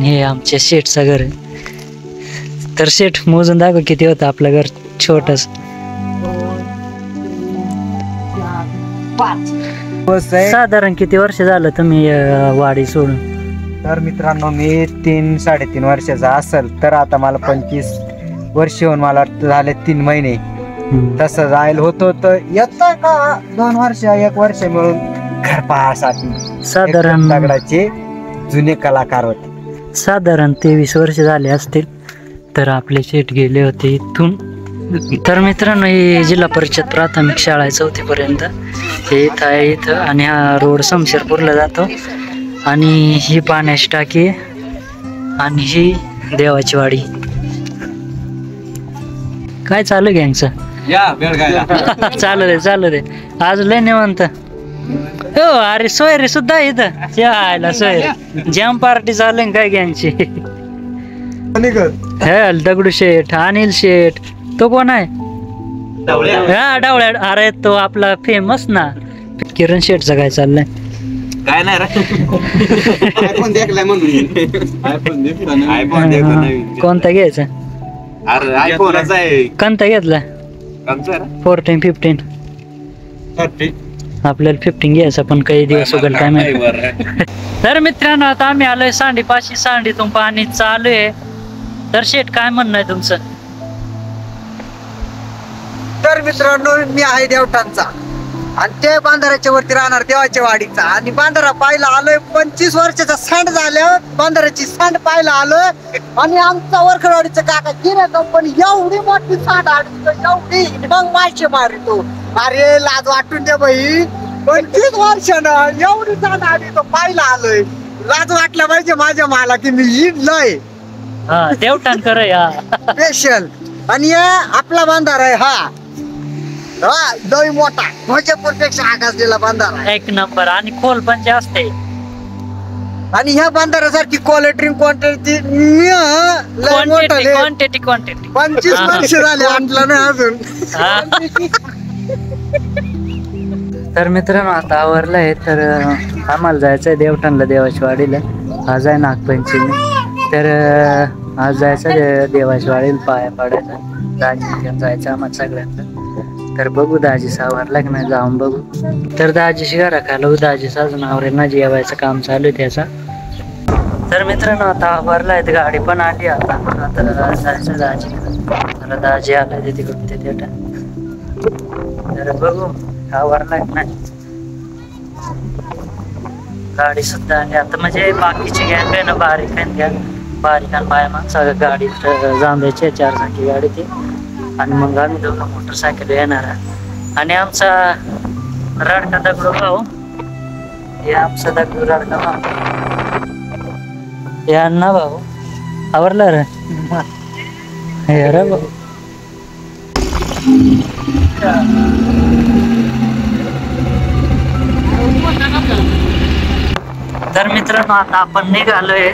हे आमच्या शेठचं घर आहे. तर शेठ मोजून दाखव किती होतं आपलं घर छोटस. साधारण किती वर्ष झालं तुम्ही वाडी सोडून? तर मित्रांनो मी 3-3.5 वर्षाचा असेल तर आता मला 25 वर्ष होऊन मला वाटतं झाले 3 महिने. तसं जायला होतं तर येतं का 2 वर्ष 1 वर्ष मिळून घर पाहासाठी साधारण दगडाचे जुने कलाकार होते. साधारण 23 वर्ष झाले असतील. तर आपले शेठ गेले होते इथून. तर मित्रांनो ही जिल्हा परिषद प्राथमिक शाळा आहे 4थी पर्यंत. हे इथं आहे इथं आणि हा रोड शमशेरपूरला जातो. आणि ही पाण्याची टाकी आणि ही देवाची वाडी. काय चालू गँगचं? चालू दे आज लय निवांत. हो अरे सोयरे सुद्धा इथं यायला सोयरे जॅम पार्टी चालू काय गँगची. दगडू शेठ, अनिल शेठ, तो कोण आहे? हा डावळ्या. अरे तो आपला फेमस ना किरण शेठचा काय चाललंय? काय नाही आयफोन देखलाय म्हणून. कोणता घ्यायचा? अरे आयफोनच आहे. कोणता घेतला? 14, 15. आपल्याला 15 घ्यायचा पण काही दिवस उघड काय माहिती. तर मित्रांनो आता आम्ही आलोय सांडीपाशी. सांडीतून पाणी चालू आहे. तर शेठ काय म्हणणं आहे तुमचं? तर मित्रांनो मी आहे देवठाणचा आणि ते बांधाऱ्याच्या वरती राहणार देवाच्या वाडीचा. आणि बांधारा पाहायला आलोय. 25 वर्षाचा सांड झाल्या बांधाऱ्याची सांड पाहायला आलोय. आणि आमचा वरखडवाडीचा काका गिरे कंपनी एवढी मोठी सांड आडतो एवढी मग मासे मारितो. अरे लाज वाटून दे बाई. 25 वर्षानं एवढी सांड आडतो पाहायला आलोय. लाज वाटलं पाहिजे माझ्या मला की मी इडलोय देवठाण कर या स्पेशल. आणि आपला बांधारा आहे हा लय मोठा ध्वजपूर पेक्षा आगासलेला बांधारा. 1 नंबर आणि खोल पण जास्त आहे. आणि ह्या बांधाऱ्यासारखी क्वालिटी क्वांटिटी क्वांटिटी 25 वर्ष झाले आणलं नाही अजून. तर मित्रांनो आता आवरलंय. तर आम्हाला जायचंय देवठाणला देवाची वाडीला. आज आहे नागपंचमी. तर आज जायचं देवाची वाडीला पाया पडायचा. दाजी जायचं आम्हाला सगळ्यांना. तर बघू दाजी सावरला की नाही जाऊन बघू. तर दाजीशी घरा खालो. दाजीचं अजून आवरेल जेवायचं काम चालू आहे त्याचा. तर मित्रांनो आता आवरलाय. गाडी पण आली आता. आता जायचं दाजी. तर दाजी आलाय ते तिकडून ते देवठाण. तर बघू आवरलाय की नाही. गाडी सुद्धा आली आता. म्हणजे बाकीची गँग आहे ना बारीक आहे बारीक आणि बाया माणसं गाडीत जाऊन द्यायची 4 चाकी गाडी ती. आणि मग आम्ही 2 मोटरसायकल येणार. आणि आमचा रडका दगडू भाऊ हे आमचा दगडू रडका भाऊ या ना भाऊ आवरला रे. हे रे भाऊ. तर मित्रांनो आता आपण निघालोय.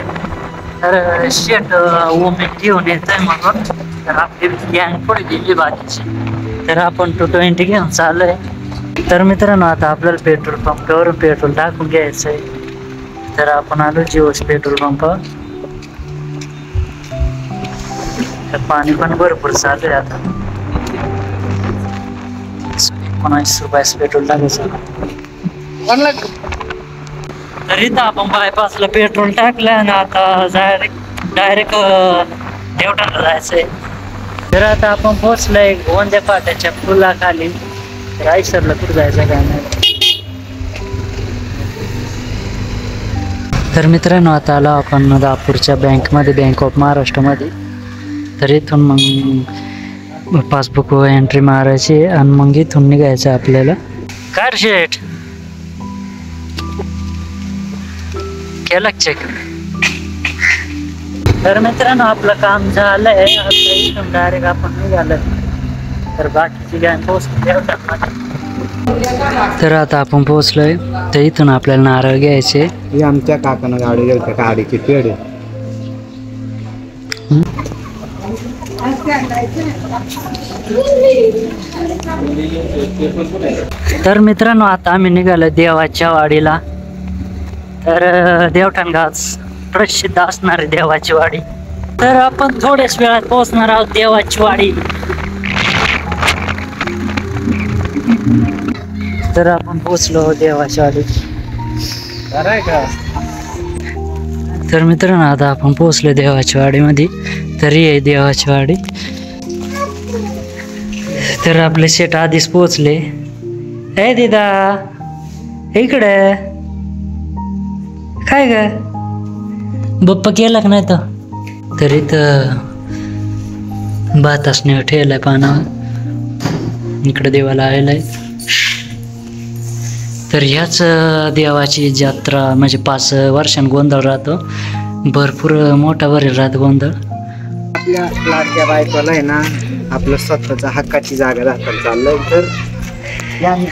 तर शेट वोमेन घेऊन येतोय म्हणून. तर आपली गँग पुढे गेली बाकीची. तर आपण 220 घेऊन चाललोय. तर मित्रांनो आता आपल्याला पेट्रोल पंपावरून पेट्रोल टाकून घ्यायचंय. तर आपण आलो जिओस पेट्रोल पंपावर. तर पाणी पण भरपूर चालू आहे आता. 19 रुपयाचं पेट्रोल टाकायचं. तर इथं आपण बायपासला पेट्रोल टाकलं आणि आता डायरेक्ट देवठाणला जायचंय. तर आता आपण पोहोचलोय गोंद्या फाट्याच्या पुलाखाली. तर आयसरला कुठं जायचं काय नाही. तर मित्रांनो आता आलो आपण दापूरच्या बँकमध्ये बँक ऑफ महाराष्ट्रमध्ये. तर इथून मग पासबुक एंट्री मारायची आणि मग इथून निघायचं आपल्याला. कार शेट केला चेक. तर मित्रांनो आपलं काम झालंय. आता इथून डायरेक्ट आपण निघालं. तर बाकीची गँग पोहोचली. तर आता आपण पोहोचलोय. तर इथून आपल्याला नारळ घ्यायचे. आमच्या काकानं गाडी गेली गाडीची पेढे. तर मित्रांनो आता आम्ही निघालो देवाच्या वाडीला. तर देवठाण गाव प्रसिद्ध असणारी देवाची वाडी. तर आपण थोड्याच वेळात पोहोचणार आहोत देवाची वाडी. तर आपण पोहोचलो देवाची वाडी. तर मित्रांनो आता आपण पोहोचलो देवाची वाडीमध्ये. तरी आहे देवाची वाडी. तर आपले शेट आधीच पोहोचले. ए दिदा इकडे काय ग बप्पा केला का नाही तर इथं भात असणे ठेवलाय पानावर. इकडे देवाला आलेलाय. तर ह्याच देवाची जत्रा म्हणजे 5 वर्षांनी गोंधळ राहतो. भरपूर मोठा भरेल राहतो गोंधळ. आपल्या लाडक्या बायकोला आहे ना आपलं स्वतःचा हक्काची जागा दाखल चाललंय. तर यांनी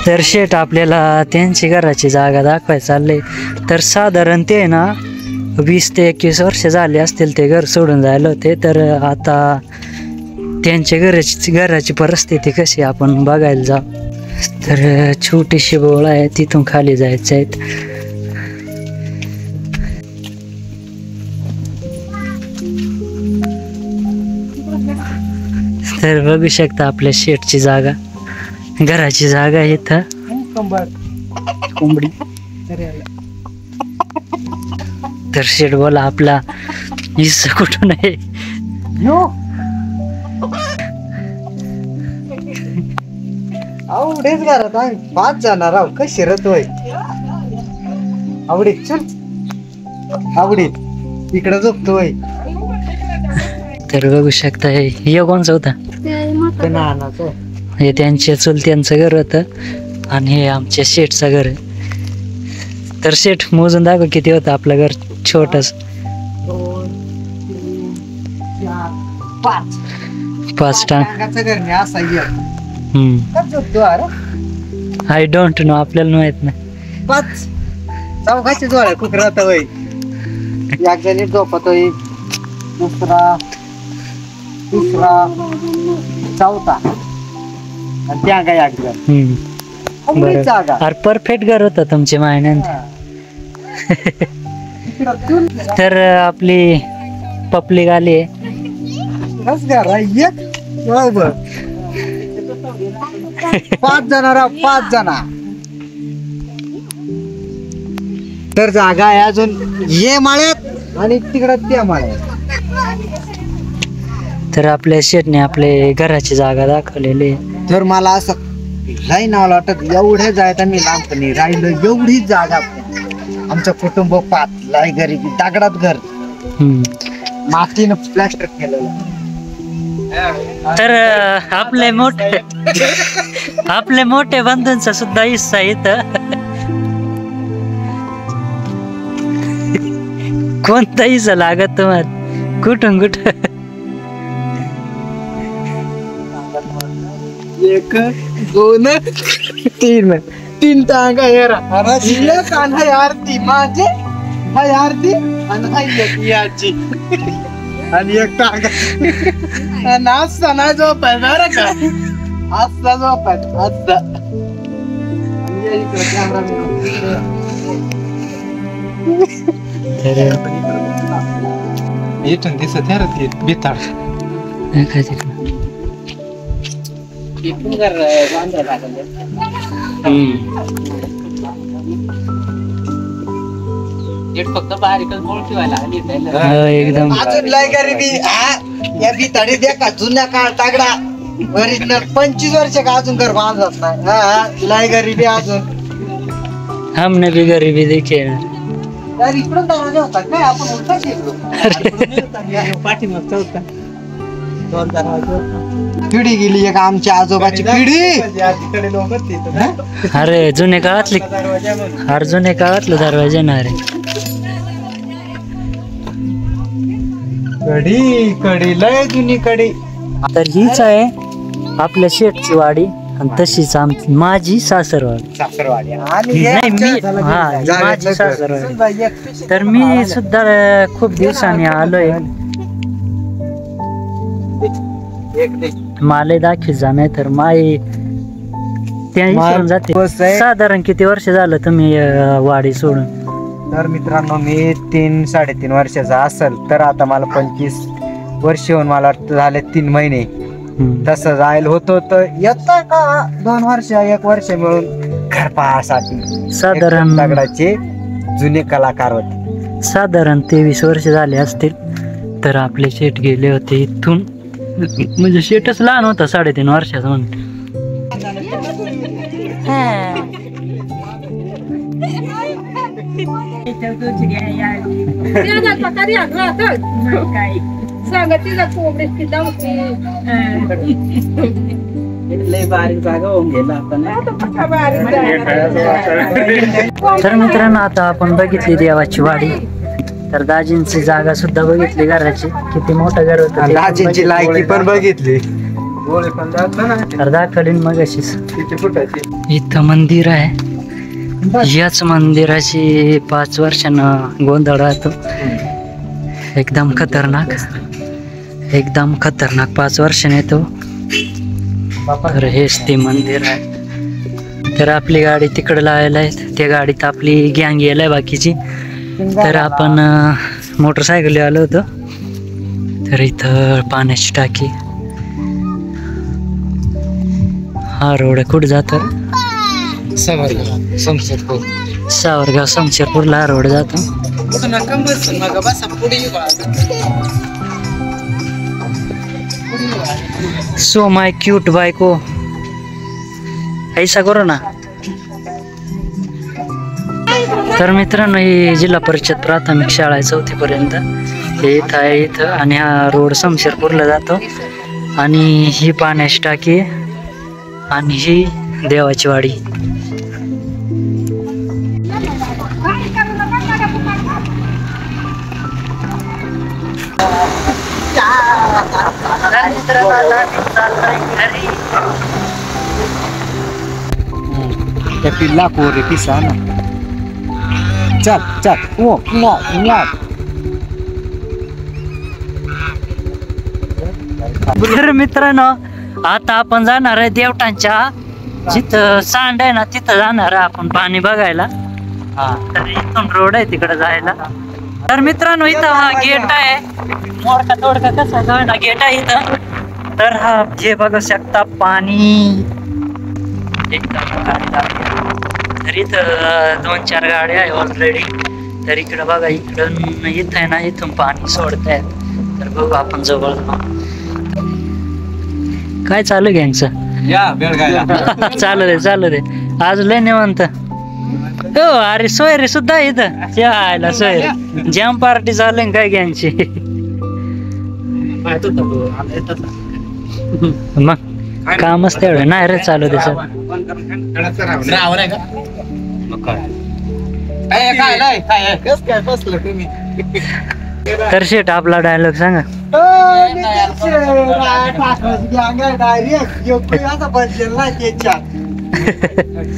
तर शेट आपल्याला त्यांची घराची जागा दाखवायला चाललंय. तर साधारण ते ना 20 ते 21 वर्ष झाले असतील ते घर सोडून जायला होते. तर आता त्यांच्या घराची परिस्थिती कशी आपण बघायला जाऊ. तर छोटीशी बोळ आहे तिथून खाली जायचं आहे. तर बघू शकता आपल्या शेटची जागा घराची जागा आहे इथं. कोंबडी. तर शेट बोला आपला हिस्सा कुठून आहे. आवडेच घरात आम्ही 5 जाणार आहो. कशी रतोय आवडे. चल आवडे इकडे झोपतोय. तर बघू शकता हे कोणचं होता. हे त्यांचे चुलत्यांचं घर होतं आणि हे आमच्या शेठचं घर आहे. तर शेठ मोजून दाखव किती होतं आपलं घर छोटस. 5 टांगाचं घर नाही असा आय डोंट नो आपल्याला माहित नाही. 5 चौघाची जोड खूप राहतोय. एक जणी झोपतोय दुसरा तिसरा चौथा आणि त्या काय एक जण जागा. अरे परफेक्ट घर होतं तुमच्या मायन्यात. तर आपली पब्लिक आली आहे. 5 जण 5 जण. तर जागा आहे अजून ये माळ्यात आणि तिकडं त्या माळ्यात. तर आपल्या शेटने आपले घराची जागा दाखवलेली. तर मला असं लय नाव वाटत एवढे जायत मी लहानपणी राहिलं एवढीच जागा. आमचं कुटुंब 5 लय गरीबी दगडात घर मातीनं प्लॅस्टर केलेलं. तर आपले मोठे बंधूंचा सुद्धा हिस्सा इथं. कोणता हिस्सा लागत तुम्हाला कुठून कुठं. 1 2 3 टांगा आरती माझे हाय आरती आणि याची आणि 1 टांगा नाचता नाही झोपाय बरं का. आजचा झोपाय आजचा. इथून दिसत आहे बिताड. फक्त बारीकच बोल ठेवायला एकदम अजून लय गरीबी. या बिताडी देखा जुन्या काळ तागडा ओरिजिनल 25 वर्ष का अजून घर बांधत नाही. लय गरीबी अजून. हमने भी गरीबी देखी है. तर इकडून दरवाजा होता काय आपण उलटा शिकलो. पाठीमागचा होता 2 दरवाजे. पिढी गेली एक आमच्या आजोबाची पिढी. अरे जुने काळातलं दरवाजा ना रे. कडी लय जुनी कडी. तर हीच आहे आपल्या शेठची वाडी आणि तशीच आमची माझी सासरवाडी. नाही मी माझी सासरवाडी. तर मी सुद्धा खूप दिवसांनी आलोय. मला दाखवी जा नाही तर माई त्या विसरून जाते. बस आहे. साधारण किती वर्ष झालं तुम्ही वाडी सोडून? तर मित्रांनो मी 3-3.5 वर्षाचा असेल तर आता मला 25 वर्ष होऊन मला वाटतं झाले 3 महिने. तसं जायला होतं तर येतं का 2 वर्ष 1 वर्ष मिळून घर पाहासाठी. साधारण दगडाचे जुने कलाकार होते. साधारण 23 वर्ष झाले असतील. तर आपले शेठ गेले होते इथून, म्हणजे शेठच लहान होता 3.5 वर्षाचा म्हणून. तर मित्रांनो आता आपण बघितली देवाची वाडी. तर दाजींची जागा सुद्धा बघितली घराची, किती मोठं घर होतं. दाजींची लायकी पण बघितली. तर दाखवली मग अशीच. इथं मंदिर आहे. याच मंदिराची 5 वर्षानं गोंधळ राहतो. एकदम खतरनाक, एकदम खतरनाक 5 वर्षाने येतो. तर हेच ते मंदिर आहे. तर आपली गाडी तिकडे लावायला आहे. त्या गाडीत आपली गँग गेलाय बाकीची. तर आपण मोटरसायकल आलो होतो. तर इथं पाण्याची टाकी. हा रोड कुठे जातो? सावरगाव समशेरपूरला हा रोड जातो. सो माय क्यूट बायको ऐसा करो ना. तर मित्रांनो ही जिल्हा परिषद प्राथमिक शाळा आहे 4थी पर्यंत. हे इथं आहे इथं. आणि हा रोड समशेरपूरला जातो. आणि ही पाण्याची टाकी आणि ही देवाची वाडी. त्या पिल्ला कोरे पिसा ना. चल चल ओ नो नो. तर मित्रांनो आता आपण जाणार आहे देवटांच्या, जिथं सांड आहे ना तिथं जाणार आहे आपण पाणी बघायला. तर इथून रोड आहे तिकडे जायला. तर मित्रांनो इथं हा गेट आहे. मोडका तोडका कसा जायला गेट आहे इथं. तर हा हे बघू शकता पाणी एकदम. तर इथं 2-4 गाड्या आहे ऑलरेडी. तर इकडं बघा, इकडं इथं आहे ना, इथून पाणी सोडतायत. तर बघू आपण जवळ काय चालू गँगचं. चालू दे आज लय निवांत. हो अरे सोयरे सुद्धा इथं यायला. सोयरे जॅम पार्टी चालू काय गँगची. मग कामच तेवढं नाही रे. चालू दे सर. तर शेट आपला डायलॉग सांगा.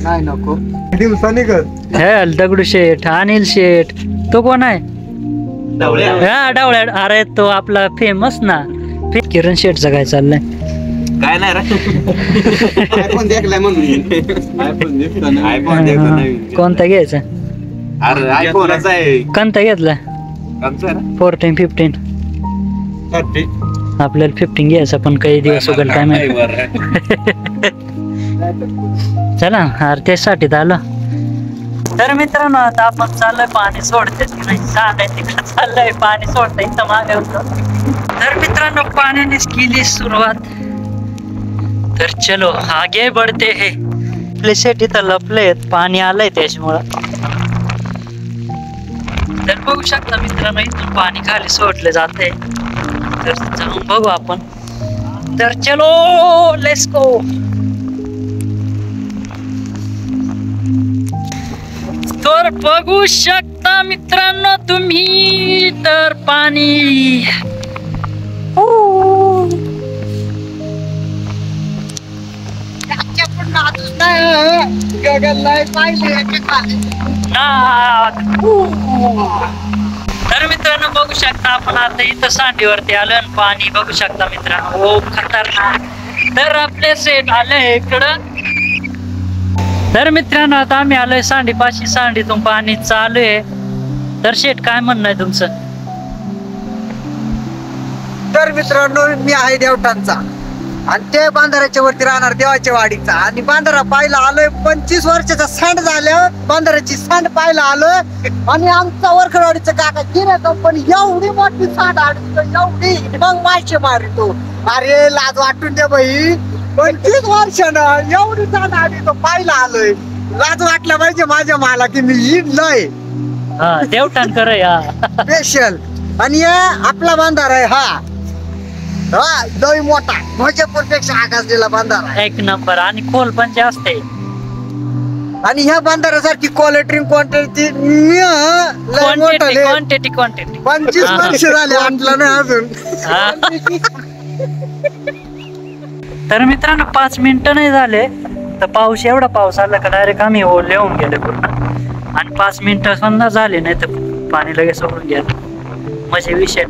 नाही नको दिवसानी कर. दगडू शेठ, अनिल शेठ. तो कोण आहे? हा डावळ्या. अरे तो आपला फेमस ना. किरण शेठचं काय चाललंय? काय नाही कोणता घ्यायचा? कोणता घेतला? 14, 15. आपल्याला 15 घ्यायचा पण काही दिवस उघड काय माहिती. चला अरे त्यासाठी आलो. तर मित्रांनो आता आपण चाललोय पाणी सोडते तिकडे चाललंय पाणी सोडतंय इथं मागे होतं. तर मित्रांनो पाण्यानेच केली सुरुवात. तर चलो आगे बढ़ते है. आपले शेट इथं लपलेत, पाणी आलंय त्याच्यामुळं. तर बघू शकता मित्रांनो इथून पाणी खाली सोडले जाते. तर जाऊन बघू आपण. तर चलो लेट्स गो. तर बघू शकता मित्रांनो तुम्ही तर पाणी तर मित्रांनो बघू शकता आपण आता इथं सांडीवरती आलो आणि पाणी बघू शकता मित्रांनो. हो खतरनाक. तर आपले सेट आले इकडं तर मित्रांनो आता आम्ही आलोय सांडीपाशी, सांडीतून पाणी चालू आहे. तर शेठ काय म्हणणं आहे तुमचं? तर मित्रांनो मी आहे देवठाणचा आणि ते बांधाऱ्याच्या वरती राहणार देवाच्या वाडीचा. आणि बांधारा पाहायला आलोय 25 वर्षाचा सांड झाल्या बांधाऱ्याची सांड पाहायला आलोय. आणि आमचा वरखडवाडीचा काका किरा कंपनी एवढी मोठी सांड आडतो, एवढी मग मायचे मारितो. अरे लाज वाटून दे बाई, 25 वर्षानं एवढी सांड आली तो पाहायला आलोय. लाज वाटलं पाहिजे माझ्या मला की मी लय हा देवठाण कर या स्पेशल. आणि आपला बांधारा आहे हा लय मोठा, भोजपूरपेक्षा आगासलेला बांधारा. एक नंबर आणि खोल पण जास्त आहे. आणि ह्या बांधाऱ्यासारखी क्वालिटी क्वांटिटी क्वांटिटी 25 वर्ष झाले आणलं नाही अजून. तर मित्रांनो 5 मिनिटं नाही झाले तर पाऊस, एवढा पाऊस आला का डायरेक्ट आम्ही ओले होऊन गेले पूर्ण. आणि 5 मिनिटं सुद्धा झाले नाही तर पाणी लगेच सोडून गेलं. म्हणजे विषय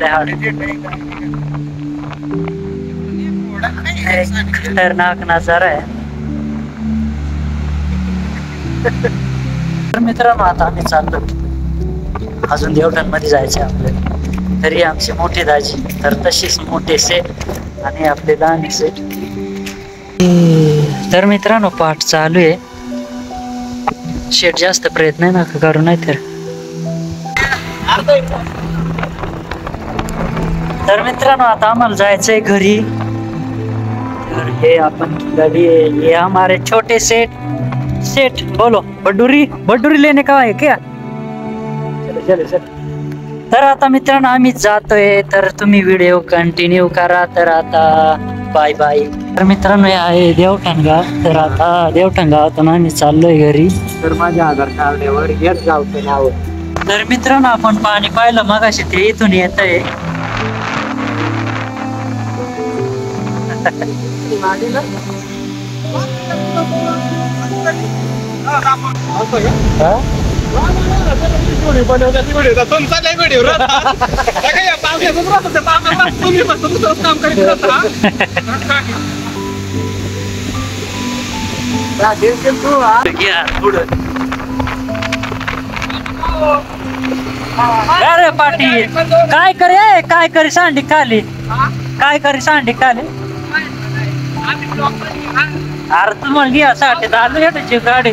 खतरनाक नजारा आहे. तर मित्रांनो आता आम्ही चाललो, अजून देवठाण मध्ये जायचं आपल्याला. तरी आमची मोठी दाजी, तर तशीच मोठे सेट आणि आपले लहान सेट. तर मित्रांनो पाठ चालू आहे. शेट जास्त प्रयत्न नका करू, नाही तर मित्रांनो आता आम्हाला जायचंय घरी. तर हे आपण गाड़ी है, ये हमारे छोटे सेठ. सेठ बोलो, बडुरी लेने का है क्या? चलो चलो चलो. तर आता मित्रांनो आम्ही जातोय, तर तुम्ही व्हिडिओ कंटिन्यू करा. तर आता बाय बाय. तर मित्रांनो हे आहे देवठाण गाव. तर आता देवठाण गावातून आम्ही चाललोय घरी. तर माझ्या आधार कार्डावर हेच गावचं नाव. तर मित्रांनो आपण पाणी पाहिलं मगाशी, ते इथून येत आहे. अरे पाटील काय करे सांडी खाली, काय करे सांडी खाली. अरे तुम्हाला घ्या साठी आलो त्याची गाडी.